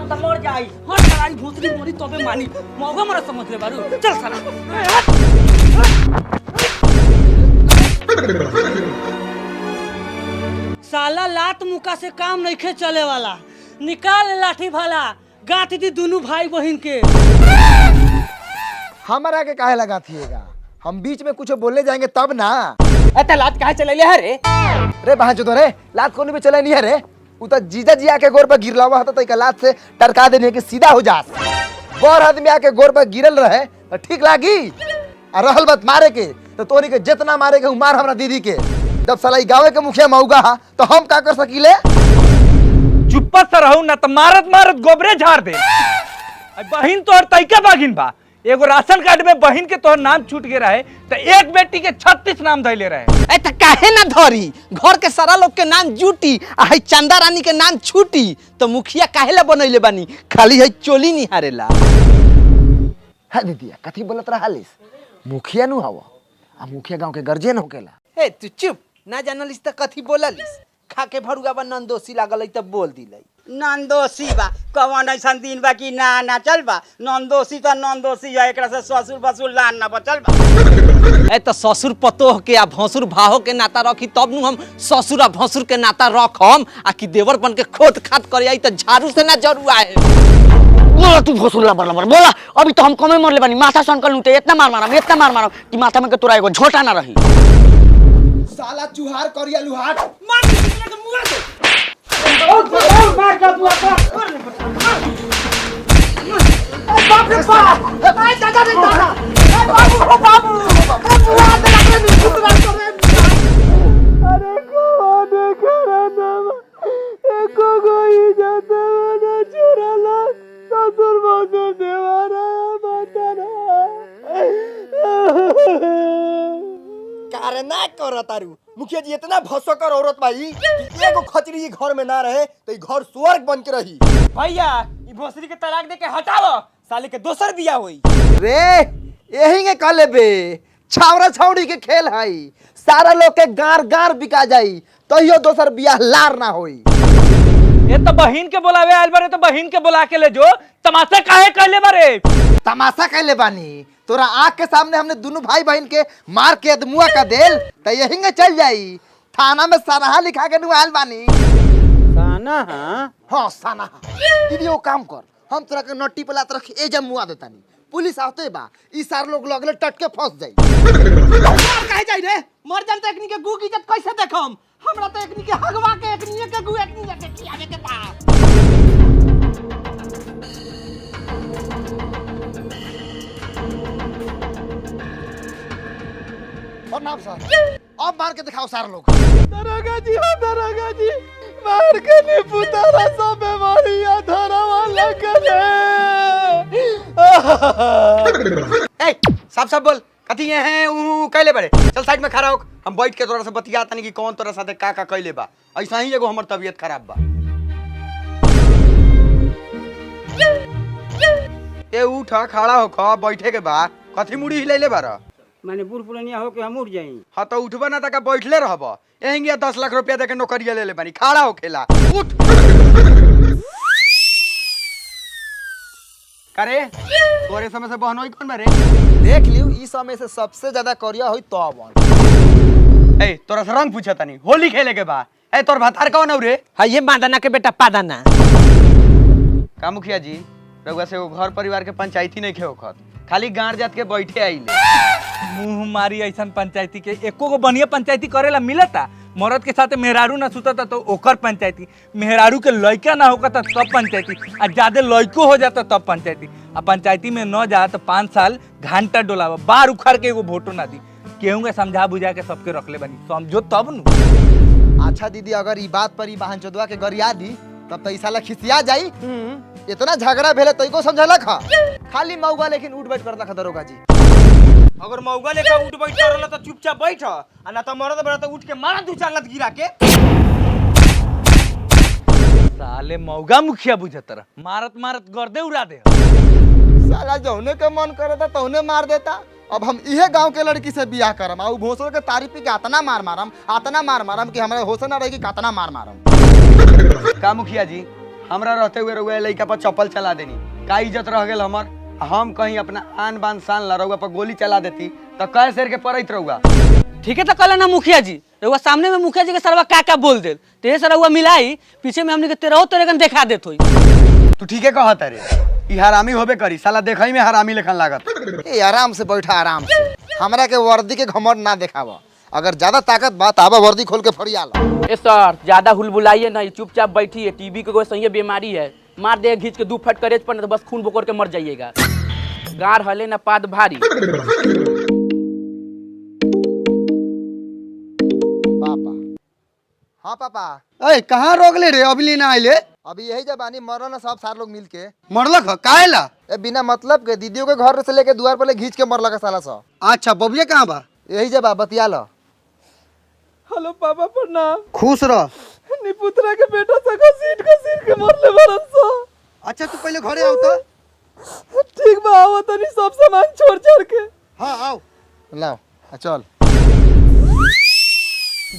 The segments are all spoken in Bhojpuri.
न त मर जाई। हट साला भूतरी मरी तबे मानी। मौगा मरा समझ ले बारू। चल साला। साला लात मुका से काम नहीं खे चले वाला। निकाल लाठी भाला। गाथ दी दोनों भाई बहन के। हमारा के काहे लगाथिएगा? हम बीच में कुछ बोलने जाएंगे तब ना। एते लात काहे चलेले है रे? रे बहां चोदो रे, लात कोनी पे चले नहीं है रे। उ त जीजा जी आके गोर पर गिरला हुआ था तो एक लात से टरका देने के सीधा हो जात। गोर आदमी आके गोर पर गिरल रहे तो ठीक लागी। आ रहल बात मारे के तो तोरी के जितना मारे के मार हमरा दीदी के। जब साला ई गांव के मुखिया मौगा हा तो हम का कर सकीले? चुप्पा से रहू ना तो मारत मारत गोबरे झाड़ दे। बहिन तोहर तैका बागिन बा। एगो राशन कार्ड में बहिन के तोहर नाम छूट गए रहे तो एक बेटी के 36 नाम धैले रहे। ए त काहे ना धरी? घर के सारा लोग के नाम जूटी आ है चंदा रानी के नाम छूटी तो मुखिया काहे ला बनैले बानी? खाली है चोली निहारेला। हां दीदी कथी बोलत रहलिस? मुखिया नु हवा आ मुखिया गांव के गर्जियन होकेला। ए तू चुप ना जानलिस त कथी बोललिस? खा के भरुआ बा नंदोसी लागल है त बोल दिलै। नंदोसी बा कवन ऐसन दिन बा कि ना ना चल बा। नंदोसी त नंदोसी है। एकरा से ससुर बसुर लान ना बचल बा। ए त ससुर पतोह के आ भसुर भाहो के नाता रखी तब नु हम ससुर आ भसुर के नाता रखम। आ कि देवर बन के खोद खाद करे आई त झाड़ू से ना जरुआ है। बोला तू भोसुर लबर लबर बोला। अभी तो हम कमे मरले बानी। माथा सनकल लूटे इतना मार मारम कि माथा में के तोरा एगो झोटा ना रही। साला चुहार करिया लुहाट मार के मुआ दे। मार का बुआ का। बाप रे बाप। ए दादा रे दादा। ए बाबू बाबू। बुआ दे लगे नी कुतरा करे। अरे को देखरा ना। एको गोई जाते ना चुराला। ससुर बसुर देवारा बतारा। ना कर तारू मुखिया जी इतना भसकर औरत भाई कि एगो खचरी घर में ना रहे तो ई घर स्वर्ग बन के रही। भैया ई भोसरी के तलाक दे के हटाओ। साले के दोसर बिया होई। रे यही के कह लेबे छावरा छावड़ी के खेल हई। सारा लोग के गार गार बिका जाई तो यो दोसर बिया लार ना होई। ये तो बहिन के बुलावे आइल बारे तो बहिन के बुला के ले जो। तमाशा काहे कहले बारे? तमाशा कहले बानी तोरा आँख के सामने हमने दोनों भाई बहन के मार के अदमुआ का देल तो यही के चल जाई। थाना में सराहा लिखा के नुआल बानी। साना हाँ साना दीदी वो काम कर हम तोरा के नट्टी पे लात रख ए जब मुआ देतानी। पुलिस आते बा ई सार लोग लगले टट के फंस जाई। काहे जाई रे? मर जान त एकनी के गु की इज्जत कैसे देखम? हमरा त एकनी के हगवा के एकनी के गु एकनी के खियावे के बा। और नाम सर अब मार के दिखाओ सारे लोग। दरोगा जी हो दरोगा जी मार के नी पुतारा सब बीमारियां धरवा लगले। ए सब बोल कथी ये हैं ऊ कहले बड़े। चल साइड में खड़ा हो हम बैठ के तोरा से बतिया तनी कि कौन तोरा साथे का कहले बा। ऐसा ही एगो हमर तबीयत खराब बा। ए उठ खड़ा हो ख बैठे के बा। कथी मुड़ी हिलैले बारा? माने बूढ़ पुरानिया हो के हम उठ जाई। हाँ तो उठबा ना तक बैठले रहब। एंगिया 10 लाख रुपया दे के नौकरिया ले ले बानी। खड़ा हो खेला उठ। करे तोरे समय से बहन होई कौन बारे? देख लियो ई समय से सबसे ज्यादा करिया होई तो अब। ए तोरा से रंग पूछा तनी होली खेले के बा। ए तोर भातार कौन हौ रे? हां ये मादाना के बेटा पादाना। का मुखिया जी रउआ से वो घर परिवार के पंचायती नहीं खे ओखत खाली गांड जात के बैठे आइले। मुंह मारी ऐसा पंचायती के एको गो बढ़िया पंचायती करेला मिलता। मरद के साथ मेहरारू ना सुतता तो ओकर पंचायती। मेहरारू के लड़का ना होगा तब पंचायती। आ ज्यादा लड़को हो जाता तब पंचायती। आ पंचायती में न जा तो 5 साल घंटा डोलावा बार उखाड़ के एगो वोटो ना दी। केहू के समझा बुझा के सबके रखले बनी समझो तब नु। अच्छा दीदी अगर ई बात पर ई बहन चोदवा के गरिया दी तब तो ई साला खिसिया जाई। इतना झगड़ा भेले तो इको समझला खा खाली मौगा लेकिन उठ बैठ करता खा दरोगा जी। अगर मौगा लेके उठ बैठ करला तो चुपचाप बैठ आ ना तो मरद बड़ा तो उठ के मारा 2-4 लत गिरा के। साले मौगा मुखिया बुझतर मारत मारत गर्दे उड़ा दे। साला जौने के मन करता तौने मार देता। अब हम इहे गांव के लड़की से बियाह करम आ उ भोसड़ के तारीफ के आतना मार मारम कि हमरा होश ना रही कि कतना मार मारम। का मुखिया जी हमरा रहते हुए रहुआ लड़का पर चप्पल चला देनी का इज्जत रह गेल हमर। हम कहीं अपना आन बान शान ला रहुआ पर गोली चला देती तो कै शेर के पड़त रहुआ। ठीक है तो कल ना मुखिया जी रहुआ सामने में मुखिया जी के सरवा क्या बोल दे तेरे से रहुआ मिलाई पीछे में हमने के तेरे कन देखा देत होई। तू ठीक है कहत रे ई हरामी होबे करी साला देखई में हरामी लेखन लागत। ए आराम से बैठा आराम से, हमरा के वर्दी के घमंड ना देखावा। अगर ज्यादा ताकत बात आवा वर्दी खोल के फरिया ला। ए सर ज्यादा हुलबुलाइए नहीं, चुपचाप बैठिए। टीबी के कोई सही बीमारी है, मार दे घींच के 2 फट करेज पर तो बस खून बोकर के मर जाइएगा। गार हले ना पाद भारी। पापा हाँ पापा, ए कहां रोक ले रे अभी ना आइले। अभी यही जबानी मरो ना सब सार लोग मिल के। मरलक ह काहेला। ए बिना मतलब के दीदियों के घर से लेके द्वार पर ले घींच के मरला का साला सा। अच्छा बबुआ कहां बा। यही जब बतिया लो। हेलो पापा प्रणाम। खुश रह। निपुत्रा के बेटा सका सीट के मरले बरन सो। अच्छा तू पहले घरे आओ तो। ठीक बा आओ तनी सब सामान छोड़ के। हां आओ लाओ चल।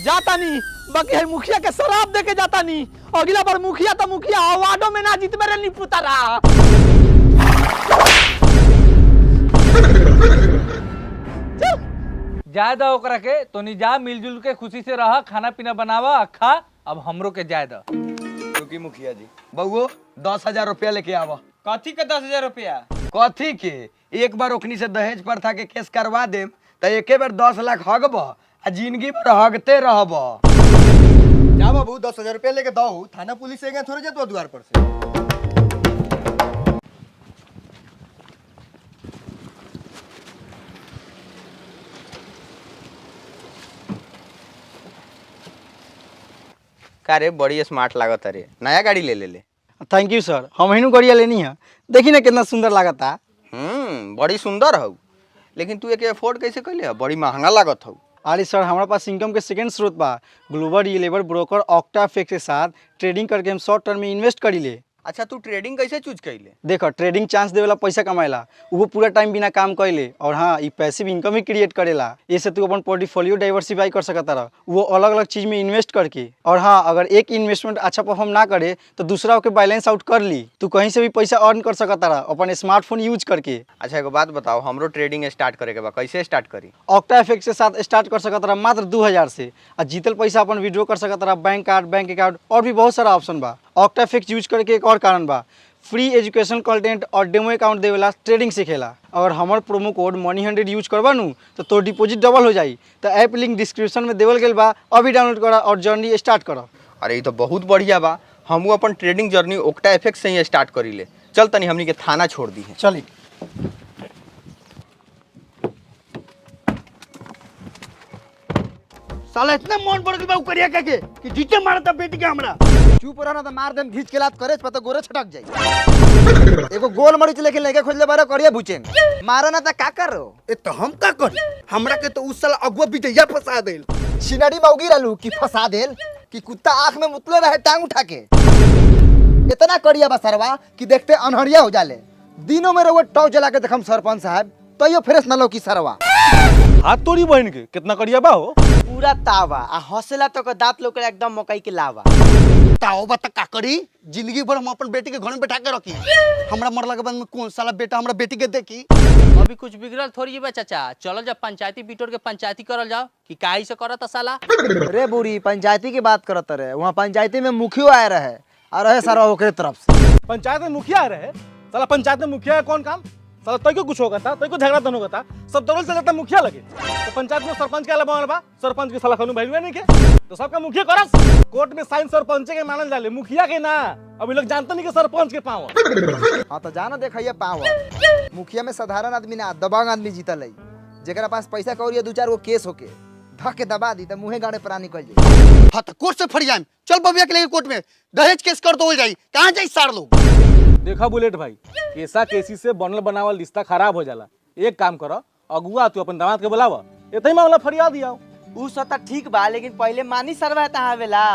जाता नहीं बाकी है मुखिया के शराब दे के जाता नहीं। अगला बार मुखिया तो मुखिया अवार्डो में ना जीत मेरे नहीं पुतारा। जाय दो ओकरा के तो नहीं जा, मिलजुल के खुशी से रह, खाना पीना बनावा खा। अब हमरो के जाय दो। रुकी मुखिया जी बउओ 10,000 रुपया लेके आवा। कथी के 10,000 रुपया? कथी के एक बार ओखनी से दहेज प्रथा के केस करवा देम त एके बार 10 लाख हगब आ जिंदगी भर हगते रहब। जा बाबू 10,000 रुपया लेके दो। थाना पुलिस से थोड़े जातो द्वार पर से। का रे बड़ी स्मार्ट लागत रे, नया गाड़ी ले ले। थैंक यू सर, हम ही गाड़िया लेनी है। देखी ना कितना सुंदर लागता। बड़ी सुंदर हौ, लेकिन तू एके अफोर्ड कैसे कैले? बड़ी महंगा लागत हौ। अरे सर हमारे पास इनकम के सेकंड स्रोत बा। ग्लोबल रिलेवर ब्रोकर ऑक्टाफेक्स के साथ ट्रेडिंग करके हम शॉर्ट टर्म में इन्वेस्ट करी ले। अच्छा तू ट्रेडिंग कैसे चूज कैले? देखो ट्रेडिंग चांस देवेला पैसा कमाएला, वो पूरा टाइम बिना काम कैले। और हाँ ये पैसिव इनकम ही क्रिएट करेला। इससे तू अपन पोर्टफोलियो डाइवर्सिफाई कर सकता रह, वो अलग अलग चीज में इन्वेस्ट करके। और हाँ अगर एक इन्वेस्टमेंट अच्छा परफॉर्म ना करे तो दूसरा के बैलेंस आउट कर ली। तू कहीं से भी पैसा अर्न कर सकता रह अपन स्मार्टफोन यूज करके। अच्छा एगो बात बताओ, हमरो ट्रेडिंग स्टार्ट करे के बा, कैसे स्टार्ट करी? ऑक्टाफेक्स के साथ स्टार्ट कर सकता रह मात्र 2,000 से। और जीतल पैसा अपन विड्रॉ कर सकता रह बैंक कार्ड, बैंक अकाउंट और भी बहुत सारा ऑप्शन बा। ऑक्टाफेक्स यूज करके एक और कारण बा, फ्री एजुकेशन कंटेंट और डेमो अकाउंट देवेला ट्रेडिंग सीखेला। अगर हमार प्रोमो कोड मनी100 यूज करबा नु तो डिपॉजिट डबल हो जाई। तो ऐप लिंक डिस्क्रिप्शन में देवल गेल बा, अभी डाउनलोड करा और जर्नी स्टार्ट करा। अरे ये तो बहुत बढ़िया बा। हमहू अपन ट्रेडिंग जर्नी ऑक्टाफेक्स से ही स्टार्ट करी ले। चल तनी हमनी के थाना छोड़ दी है। चली साला इतना मन बढ़ गया करिया के कि जीते मारता बेटी के हमरा। चुप रहना तो मार देम घींच के लात करे पता गोरे छटक जाई। एगो गोल मरीच लेके लेके खोजले बारे करिया बुचेन मारो ना त का करो। ए तो हम का करी? हमरा के तो उस साल अगुआ बिटैया फंसा देल। सिनाड़ी मौगी रहलू कि फंसा देल कि कुत्ता आंख में मुतले रहे टांग उठा के। इतना करिया बा सरवा कि देखते अनहरिया हो जाले। दिनों में रहो टॉर्च जला के देखम सरपंच साहब तो यो फ्रेश न लो की सरवा। हाथ तोड़ी बहन के कितना करिया बा हो। पूरा तावा आ हौसला तो दांत लोग एकदम मकई के लावा। ताओ बता का करी? जिंदगी भर हम अपन बेटी के घर में बैठा के रखी। हमरा मरला के बाद में कौन साला बेटा हमरा बेटी के देखी? अभी कुछ बिगड़ल थोड़ी बा चाचा। चलो जब पंचायती बिटोर के पंचायती करल जाओ कि काहे से करत साला। रे बुरी पंचायती की बात करत रहे, वहाँ पंचायती में मुखियो आए रहे और रहे सरवा ओकरे तरफ से। पंचायत में मुखिया आ रहे साला। पंचायत में मुखिया है कौन काम साला? तो कुछ होगा था, तो झगड़ा तो होगा था, सब दौड़ चल जाता मुखिया लगे। तो पंचायत में सरपंच के अलावा बा, सरपंच के साला खनु भाई नहीं के तो सबका मुखिया करस। कोर्ट में साइन सरपंच के मानल जाले, मुखिया के ना। अभी लोग जानते नहीं कि सरपंच के पावर। हाँ तो जाना देखिए पावर मुखिया में साधारण आदमी ना दबंग आदमी जीतल है। जेकरा पास पैसा कौड़ी 2-4 गो केस होके धक के दबा दी तो मुँहे गाड़े पर निकल जाए। हाँ तो कोर्ट से फरियाम चल बबिया के लेके कोर्ट में दहेज केस कर दो जाई। कहाँ जाई सार लोग? देखा बुलेट भाई, केसा केसी से बनल बनावल रिश्ता खराब हो जाला। एक काम करो, अगुआ तू अपन दामाद के बुलावा, इतना ही मामला फरियाद दिया। उ सब तो ठीक बा लेकिन पहले मानी सरवा तहाँ आवेला।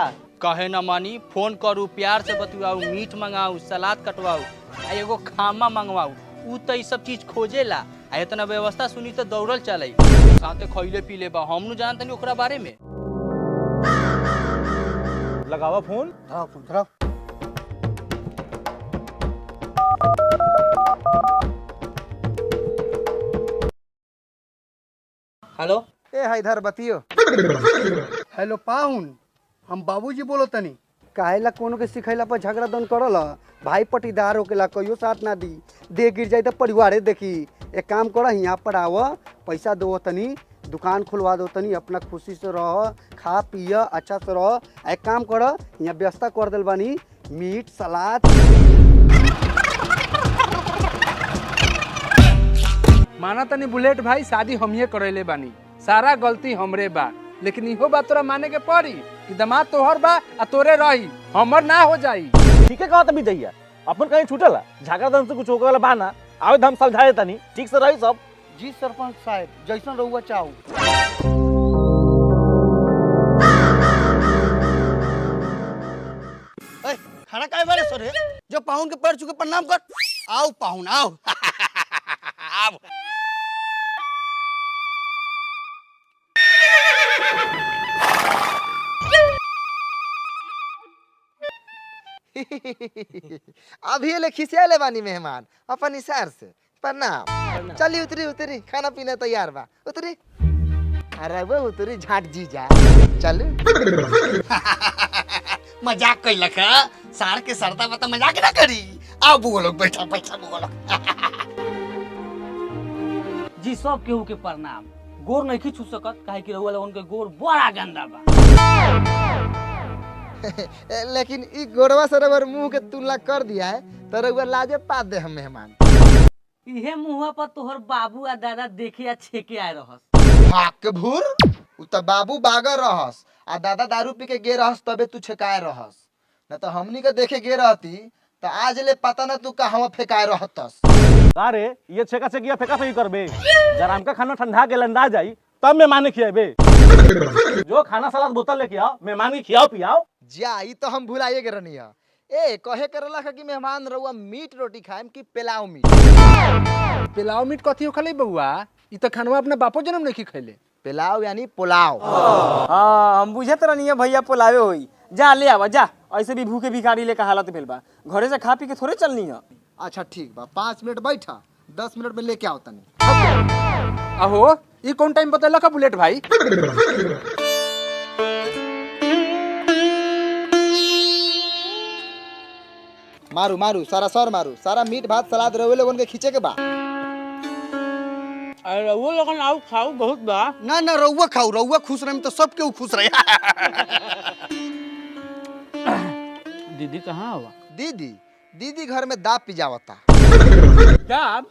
कहे न मानी, फोन करू, प्यार से बतवाऊ, मीट मंगाऊ, सलाद कटवाऊ, आ एगो खामा मंगवाऊ। उ तो ये सब चीज खोजेला। आ इतना व्यवस्था सुनी तो दौड़ल चले, साथे खइले पीले बा। हम नु जानत नहीं ओकरा बारे में। लगावा फोन। हेलो ए है इधर बतियो। हेलो पाहुन, हम बाबूजी बोलो तनी। काहेला कोनो के सिखैला पर झगड़ा दन करल भाई पटीदार होकेला कहियो साथ ना दी, दे गिर जाई त परिवारे देखी। एक काम कर, यहाँ पर आव, पैसा दो तनी, दुकान खुलवा दो तनी, अपना खुशी से रह, खा पिय अच्छा से रह। एक काम कर, यहाँ व्यवस्था कर दिल बानी, मीट सलाद। माना तनी बुलेट भाई, शादी हमिए करैले बानी, सारा गलती हमरे बा, लेकिन इहो बात तोरा माने के पड़ी कि दामाद तोहर बा आ तोरे रही, हमर ना हो जाई। ठीक है कहा तभी दैया, अपन कहीं छूटला झगड़ा दम से कुछ होके वाला बाना, आवे हम समझाए तनी ठीक से रही सब। जी सरपंच साहब, जैसन रहुआ चाहू। खाना काहे बारे सर है? जो पाहुन के पैर छू के प्रणाम कर। आओ पाहुन आओ। आओ। अभी ले खिसियाले बानी मेहमान अपन इशार से। प्रणाम। चली उतरी उतरी, खाना पीना तैयार बा, उतरी। अरे वो उतरी झाट जी जा। चल। मजाक कैलक है, सार के सरदा बता मजाक ना करी। आओ बुआ लोग, बैठा बैठा बुआ लोग। जी सब केहू के प्रणाम। गोर नहीं छू सकत, काहे कि रउआ लोगन के गोर बड़ा गंदा बा। लेकिन ई गोरवा से अगर मुंह के तुलना कर दिया है तो रउआ लाजे पात दे हम मेहमान। इहे मुंहवा पर तोहर बाबू आ दादा देखे आ छेके आए रहस। भाग के भूर, उ त बाबू बागर रहस आ दादा दारू पी के गे रहस, तबे तू छकाए रहस। न तो हमनी के देखे गे रहती तो आज ले पता ना तू कहवा फेकाए रहतस। अरे ये छेका छेकिया फेंका फेंकी करबे, जराम का खाना ठंडा के लंदा जाई तब मेहमान खियाबे। जो खाना सलाद बोतल लेके आओ, मेहमान के खियाओ पियाओ। जा ई तो हम भुलाइए के रहनी है। ए कहे करला कि मेहमान रउआ मीट रोटी खाएम कि पेलाव मीट। पिलाव मीट कथी हो खले बउआ, ई त खानवा अपने बापो जन्म नहीं खैले। पेलाव यानी पुलाव। हाँ हम बुझत रहनी भैया पोलावे होई। जा ले आवा जा, ऐसे भी भूखे भिखारी लेकर हालत भेल बा, घरे से खा पी के थोड़े चलनी है। अच्छा ठीक बा, 5 मिनट बैठा, 10 मिनट में लेके आओ तनी। अहो ई कौन टाइम बतैला का बुलेट भाई? मारू मारू सारा सर मारू, सारा मीट भात सलाद रउए लोगन के खींचे के बा। अरे रउआ लोगन आउ खाऊ बहुत बा। ना ना रहुआ खाऊ, रहुआ खुश रहे तो सब केहू खुश रहे। दीदी कहाँ हुआ? दीदी दीदी घर में दाब पिजावता। दाब?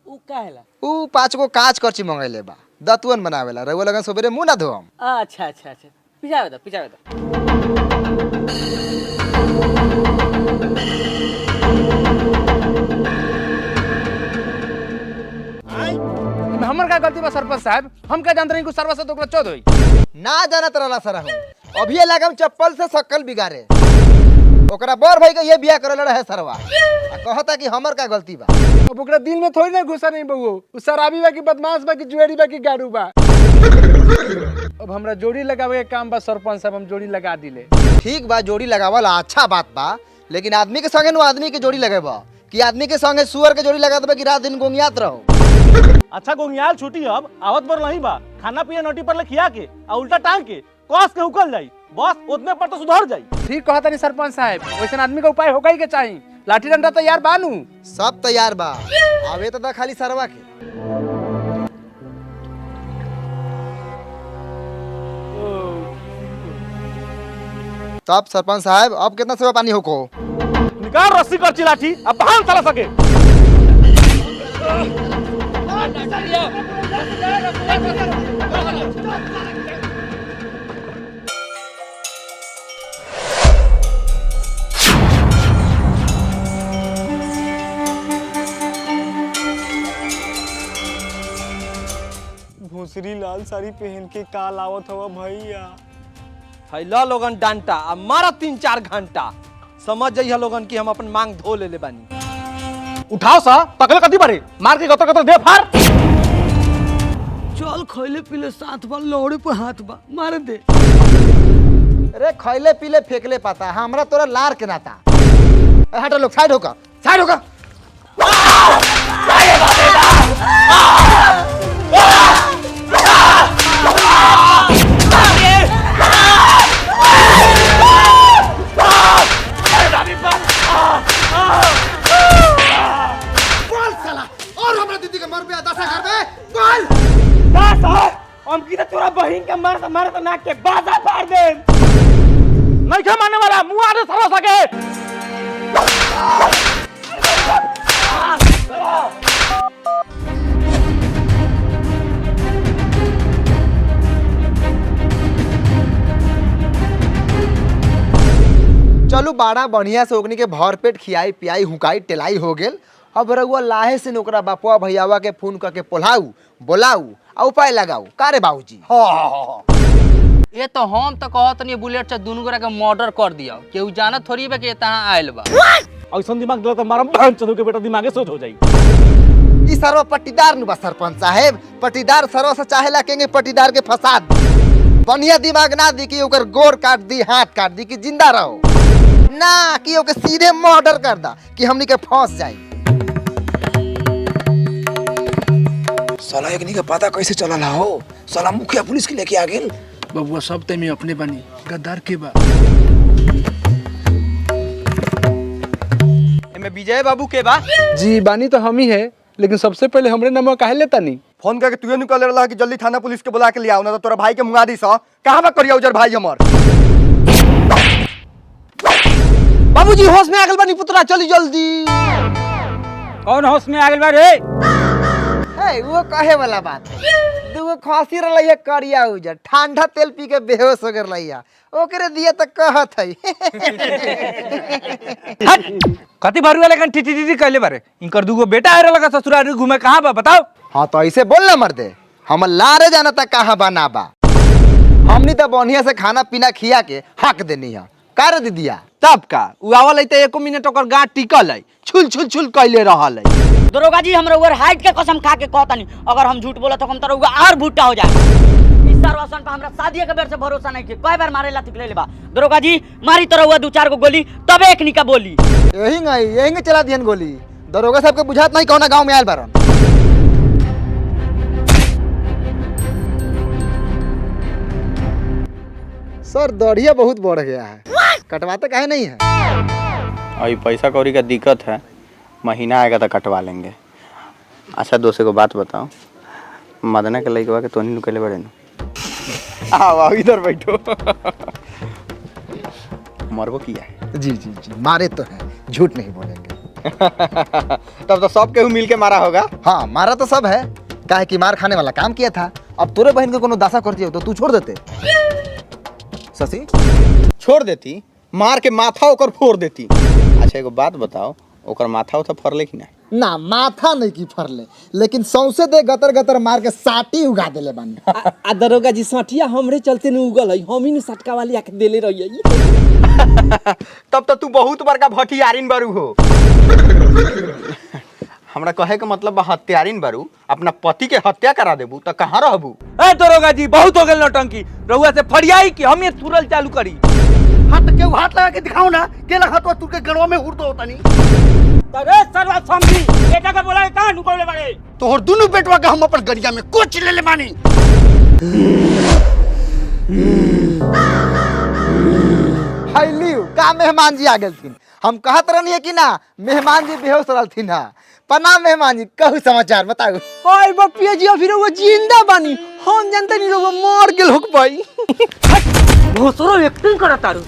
उ काहेला? ऊ 5 गो कांच करची मंगैले बा, दतवन बनावेला। रउए लोगन सबेरे मुंह ना धोम। अच्छा अच्छा अच्छा, पिजावे दा पिजावे दा। हमर का गलती बा सरपंच साहब, हम क्या जानते नहीं कि सरवा से दोगला चोद होई। ना जानत रहला सर हम, अभी लगम चप्पल से शकल बिगाड़े। ओकरा बर भाई के ये बियाह करल रहे सरवा, आ कहता कि हमर का गलती बा। अब ओकरा दिल में थोड़ी ना घुसा नहीं बउओ, उ शराबी बा कि बदमाश बा कि जुएरी बा कि गाड़ू बा। अब हमरा जोड़ी लगावे के काम बा सरपंच साहब, हम जोड़ी लगा दिले। ठीक बा, जोड़ी लगावला अच्छा बात बा, लेकिन आदमी के संगे नु आदमी के जोड़ी लगेबा कि आदमी के संगे सुअर के जोड़ी लगा देबा कि रात दिन गोंगियात रहो। अच्छा गोंगियाल छुटी, अब आवत पर नहीं बा, खाना पिया नोटी पर ले खिया के आ उल्टा टांग के कस के उकल जाई, बस उतने पर तो सुधर जाई। ठीक कहता नहीं सरपंच साहब, वैसे आदमी का उपाय होगा ही के चाहिए। लाठी डंडा तैयार बानू? सब तैयार बा, आवे तो खाली सरवा के। तब सरपंच साहब अब कितना सेवा पानी होको? निकाल रस्सी कर लाठी, अब बाहर चला सके। भूसरी लाल साड़ी पहन के काल आवत हवा भैया। फैला लोगन डांटा आ मारा 3-4 घंटा, समझ जाइए लोगन कि हम अपन मांग धो ले बानी। उठाओ सा, तकले कति बारे, मार के गतर गतर दे फाड़। चल खैले पीले साथ बा, लौड़े पे हाथ बा, मार दे। अरे खैले पीले फेंकले पाता, हमरा तोरा लार के नाता। हटो लोग, साइड होकर, साइड होकर। हम की तोरा बहिन के मार तो नाक के बाजा फाड़ दे नहीं के मारने वाला मुंह आने साला सके चलू बाड़ा बढ़िया से ओकनी के भर पेट खियाई पियाई हुकाई टेलाई हो गेल। अब रउआ लाहे से ओकरा बापुआ भैयावा के फोन करके पोलाऊ बोलाऊ आ उपाय लगाऊ का रे बाबूजी। ये तो हम तो कहत नहीं बुलेट से दोनों गोरा के मर्डर कर दिया केहू जानत थोड़ी बा कि तहां आइल बा। ऐसा दिमाग दिला तो मारम बहन चंदू के बेटा दिमागे सोच हो जाई। ई सरवा पट्टीदार नु बा सरपंच साहेब, पट्टीदार सरवा से चाहेला केंगे पट्टीदार के फसाद बढ़िया दिमाग ना दी कि ओकर गोर काट दी हाथ काट दी कि जिंदा रहो ना कि ओके सीधे मर्डर कर दा कि हमनी के फंस जाई। साला एकनी का पता कैसे चला हो, साला मुखिया पुलिस के लेके आ गेल। बबुआ सब ते में अपने बनी गद्दार के बा। एमे विजय बाबू के बा जी बानी तो हम ही है, लेकिन सबसे पहले हमरे नंबर काहे लेता नहीं। फोन करके तुए निकल रहा कि जल्दी थाना पुलिस के बुला के ले आओ ना तो तोरा भाई के मुंगा दी सा। कहां बा करिया उजर भाई हमर। बाबूजी होश में आगल बानी पुत्रा चली जल्दी। कौन होश में आगल बा रे। ए वो कहे वाला बात है, दुगो खांसी रहलैया करिया उजर ठंडा तेल पी के बेहोश हो गेल रहिया ओकरे दिए त कहत है। कति भरू वाले कन टीटी कहले बारे इनकर दुगो बेटा आरे लगा ससुराल घूमे कहां बा बताओ। हाँ तो ऐसे बोल ना मर्दे, हम लारे जाना था कहाँ बना बा। हमनी तो बढ़िया से खाना पीना खिया के हक देनी है कर दीदिया। तब का उ आवल है त 1 मिनट ओकर गांठ टिकल है छुल छुल छुल कइले रहल है। दरोगा जी हमरा ओवर हाइट के कसम खा के कहतानी अगर हम झूठ बोला तो हम तोरा और भुट्टा हो जाए। इस सरवासन पे हमरा शादी के बेर से भरोसा नहीं के कई बार मारे ला तिकले ले बा। दरोगा जी मारी तोरा 2-4 गो गोली तब एक निका बोली यही चला दियन गोली। दरोगा साहब के बुझात नहीं कौन गाँव में आयल बारन। सर दौड़िया बहुत बढ़ गया है, कटवाते काहे नहीं है। अभी पैसा कौड़ी का दिक्कत है, महीना आएगा तो कटवा लेंगे। अच्छा दोस्त को बात बताओ, मदना के लड़कवा के तोनी निकले बड़े न आओ इधर बैठो। मरबो किया है। जी जी जी मारे तो है, झूठ नहीं बोलेंगे। तब तो सब केहू मिल के मारा होगा। हाँ मारा तो सब है, काहे कि मार खाने वाला काम किया था। अब तोरे बहन के कोनो दासा करती हो तो तू छोड़ देते। शशि छोड़ देती, मार के माथा ओकर फोड़ देती। अच्छा एगो बात बताओ, ओकर माथा उथा फरले कि ना माथा नहीं की फरले, लेकिन सौंसे दे गतर गतर मार के साटी उगा देले बानी। आ दरोगा जी साटिया हमरे चलते न उगल है, हम ही न सटका वाली आके देले रहिए। तब तो तू बहुत बड़का भटियारिन बारू हो। हमरा कहे के मतलब हत्यारिन बारू, अपना पति के हत्या करा देबू तो कहाँ रहबू। ए दरोगा जी बहुत हो गेल नौटंकी, रउआ से फड़ियाई कि हम ये तुरल चालू करी। हाथ के हाथ लगा के दिखाओ ना के लगा तो तू के गड़वा में हुर तो होता नहीं। अरे सरवा समझी बेटा का बोला कहां नुकले बड़े तोहर दोनों बेटवा का हम अपन गरिया में कोच ले ले मानी। हाय लियो का मेहमान जी आ गेलथिन। हम कहत रहनी कि ना मेहमान जी बेहोश रहलथिन हा। प्रणाम मेहमान जी, कहू समाचार बताओ। ओए बपिया जी फिर वो जिंदा बानी, हम जानते नहीं लोग मर गेल होक भाई। भोसरो एक्टिंग करता रू।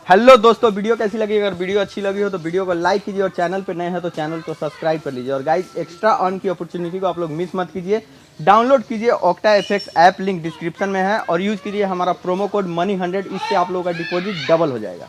हेलो दोस्तों, वीडियो कैसी लगी? अगर वीडियो अच्छी लगी हो तो वीडियो को लाइक कीजिए और चैनल पे नए हैं तो चैनल को सब्सक्राइब कर लीजिए। और गाइस एक्स्ट्रा अर्न की अपॉर्चुनिटी को आप लोग मिस मत कीजिए। डाउनलोड कीजिए OctaFX ऐप, लिंक डिस्क्रिप्शन में है, और यूज़ कीजिए हमारा प्रोमो कोड मनी100। इससे आप लोगों का डिपॉजिट डबल हो जाएगा।